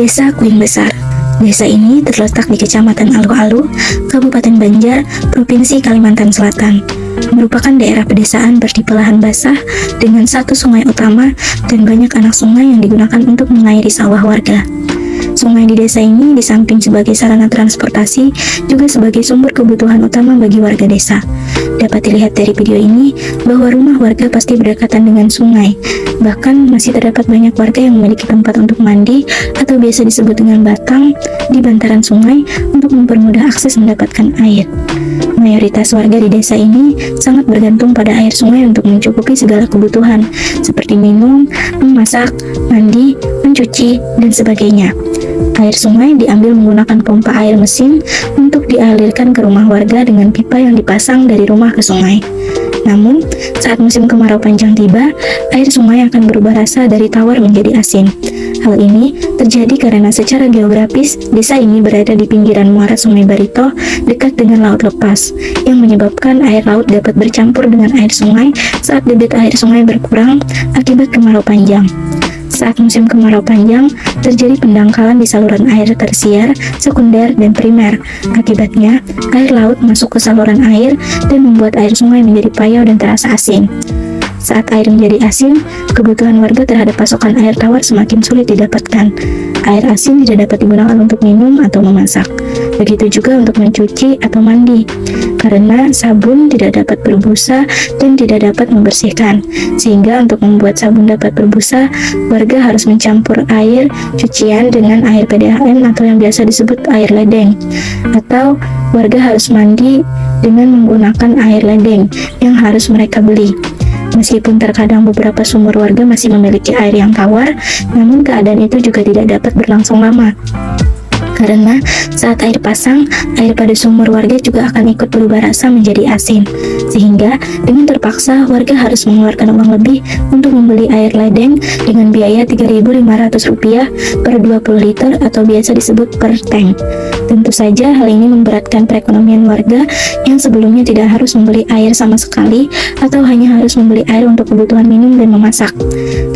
Desa Kuing Besar. Desa ini terletak di Kecamatan Alu-Alu, Kabupaten Banjar, Provinsi Kalimantan Selatan. Merupakan daerah pedesaan bertipe lahan basah dengan satu sungai utama dan banyak anak sungai yang digunakan untuk mengairi sawah warga. Sungai di desa ini di samping sebagai sarana transportasi, juga sebagai sumber kebutuhan utama bagi warga desa. Dapat dilihat dari video ini bahwa rumah warga pasti berdekatan dengan sungai. Bahkan masih terdapat banyak warga yang memiliki tempat untuk mandi atau biasa disebut dengan batang di bantaran sungai untuk mempermudah akses mendapatkan air. Mayoritas warga di desa ini sangat bergantung pada air sungai untuk mencukupi segala kebutuhan seperti minum, memasak, mandi, mencuci, dan sebagainya. Air sungai diambil menggunakan pompa air mesin untuk dialirkan ke rumah warga dengan pipa yang dipasang dari rumah ke sungai. Namun, saat musim kemarau panjang tiba, air sungai akan berubah rasa dari tawar menjadi asin. Hal ini terjadi karena secara geografis, desa ini berada di pinggiran muara Sungai Barito dekat dengan laut lepas, yang menyebabkan air laut dapat bercampur dengan air sungai saat debit air sungai berkurang akibat kemarau panjang. Saat musim kemarau panjang, terjadi pendangkalan di saluran air tersier, sekunder, dan primer. Akibatnya, air laut masuk ke saluran air dan membuat air sungai menjadi payau dan terasa asin. Saat air menjadi asin, kebutuhan warga terhadap pasokan air tawar semakin sulit didapatkan. Air asin tidak dapat digunakan untuk minum atau memasak. Begitu juga untuk mencuci atau mandi, karena sabun tidak dapat berbusa dan tidak dapat membersihkan. Sehingga untuk membuat sabun dapat berbusa, warga harus mencampur air cucian dengan air PDAM atau yang biasa disebut air ledeng. Atau warga harus mandi dengan menggunakan air ledeng yang harus mereka beli. Meskipun terkadang beberapa sumur warga masih memiliki air yang tawar, namun keadaan itu juga tidak dapat berlangsung lama. Karena saat air pasang, air pada sumur warga juga akan ikut berubah rasa menjadi asin. Sehingga dengan terpaksa warga harus mengeluarkan uang lebih untuk membeli air ledeng dengan biaya Rp3.500 per 20 liter atau biasa disebut per tank. Tentu saja hal ini memberatkan perekonomian warga yang sebelumnya tidak harus membeli air sama sekali atau hanya harus membeli air untuk kebutuhan minum dan memasak.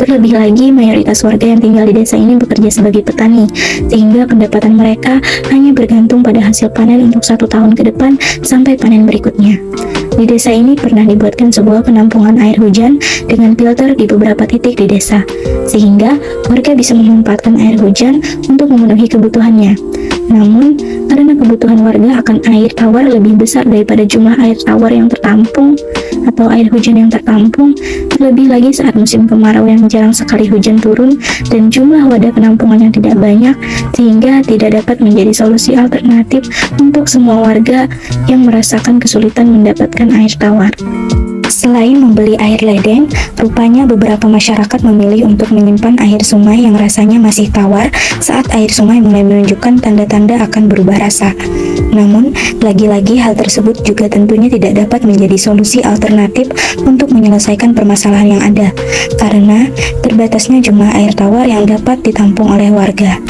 Terlebih lagi, mayoritas warga yang tinggal di desa ini bekerja sebagai petani, sehingga pendapatan mereka hanya bergantung pada hasil panen untuk 1 tahun ke depan sampai panen berikutnya. Di desa ini pernah dibuatkan sebuah penampungan air hujan dengan filter di beberapa titik di desa, sehingga warga bisa memanfaatkan air hujan untuk memenuhi kebutuhannya. Namun, karena kebutuhan warga akan air tawar lebih besar daripada jumlah air tawar yang tertampung atau air hujan yang tertampung, terlebih lagi saat musim kemarau yang jarang sekali hujan turun dan jumlah wadah penampungan yang tidak banyak, sehingga tidak dapat menjadi solusi alternatif untuk semua warga yang merasakan kesulitan mendapatkan air tawar. Selain membeli air ledeng, rupanya beberapa masyarakat memilih untuk menyimpan air sungai yang rasanya masih tawar saat air sungai mulai menunjukkan tanda-tanda akan berubah rasa. Namun, lagi-lagi hal tersebut juga tentunya tidak dapat menjadi solusi alternatif untuk menyelesaikan permasalahan yang ada, karena terbatasnya jumlah air tawar yang dapat ditampung oleh warga.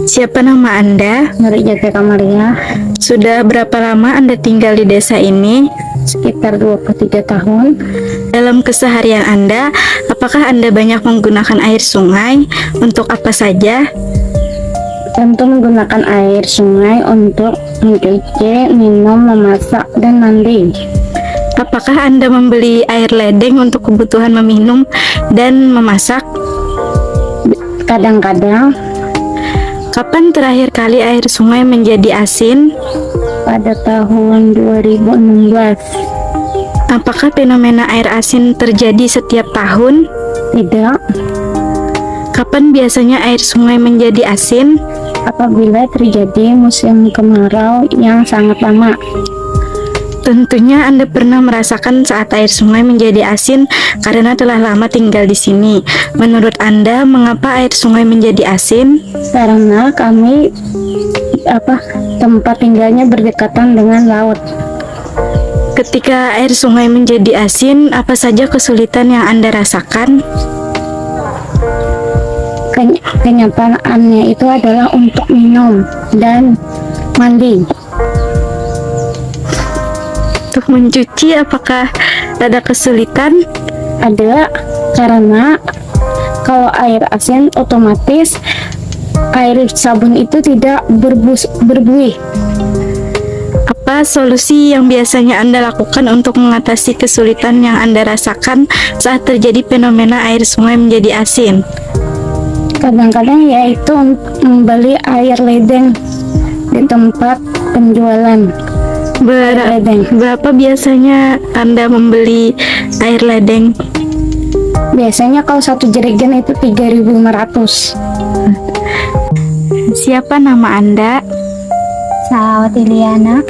Siapa nama Anda? Nur Ijazah Kamalia. Sudah berapa lama Anda tinggal di desa ini? Sekitar 23 tahun. Dalam keseharian Anda, apakah Anda banyak menggunakan air sungai? Untuk apa saja? Tentu menggunakan air sungai untuk mencuci, minum, memasak, dan mandi. Apakah Anda membeli air ledeng untuk kebutuhan meminum dan memasak? Kadang-kadang. Kapan terakhir kali air sungai menjadi asin? Pada tahun 2016. Apakah fenomena air asin terjadi setiap tahun? Tidak. Kapan biasanya air sungai menjadi asin? Apabila terjadi musim kemarau yang sangat lama. Tentunya Anda pernah merasakan saat air sungai menjadi asin karena telah lama tinggal di sini. Menurut Anda, mengapa air sungai menjadi asin? Karena kami tempat tinggalnya berdekatan dengan laut. Ketika air sungai menjadi asin, apa saja kesulitan yang Anda rasakan? Kenyataannya itu adalah untuk minum dan mandi. Untuk mencuci, apakah ada kesulitan? Ada. Karena kalau air asin otomatis air sabun itu tidak berbuih. Apa solusi yang biasanya Anda lakukan untuk mengatasi kesulitan yang Anda rasakan saat terjadi fenomena air sungai menjadi asin? Kadang-kadang yaitu membeli air ledeng di tempat penjualan air ledeng. Berapa biasanya Anda membeli air ledeng? Biasanya kalau satu jerigen itu 3.500. Siapa nama Anda? Salawati Liana.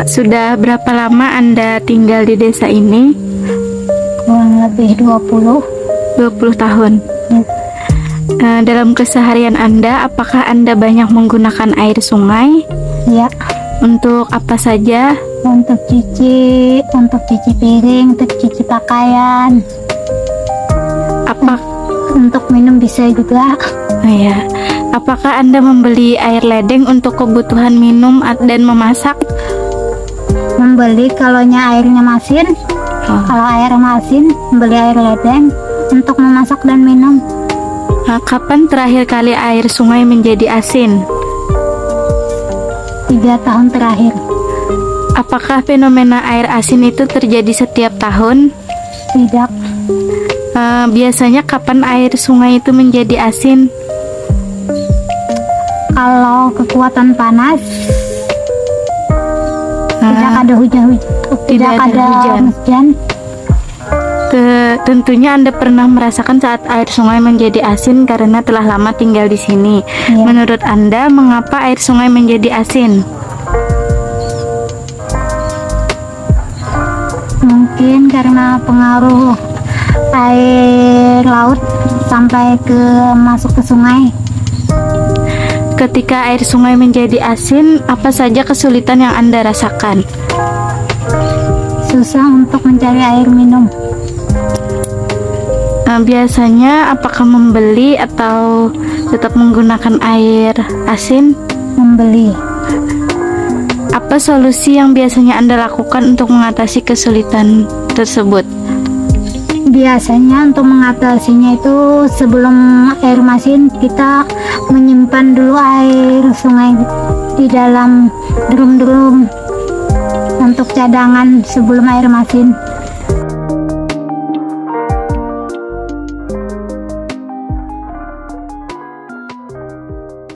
Sudah berapa lama Anda tinggal di desa ini? Kurang lebih 20 tahun. Dalam keseharian Anda, apakah Anda banyak menggunakan air sungai? ya, Untuk apa saja? untuk cuci piring, untuk cuci pakaian, Apa? untuk minum bisa juga. Ya. Apakah Anda membeli air ledeng untuk kebutuhan minum dan memasak? Membeli kalaunya airnya masin. Kalau air masin, membeli air ledeng untuk memasak dan minum. Kapan terakhir kali air sungai menjadi asin? 3 tahun terakhir. Apakah fenomena air asin itu terjadi setiap tahun? Tidak. Biasanya kapan air sungai itu menjadi asin? Kalau kekuatan panas, tidak ada hujan. Tentunya Anda pernah merasakan saat air sungai menjadi asin karena telah lama tinggal di sini. Iya. Menurut Anda, mengapa air sungai menjadi asin? Mungkin karena pengaruh air laut sampai masuk ke sungai. Ketika air sungai menjadi asin, apa saja kesulitan yang Anda rasakan? Susah untuk mencari air minum. Biasanya apakah membeli atau tetap menggunakan air asin? Membeli. Apa solusi yang biasanya Anda lakukan untuk mengatasi kesulitan tersebut? Biasanya untuk mengatasinya itu sebelum air masin kita menyimpan dulu air sungai di dalam drum-drum untuk cadangan sebelum air masin.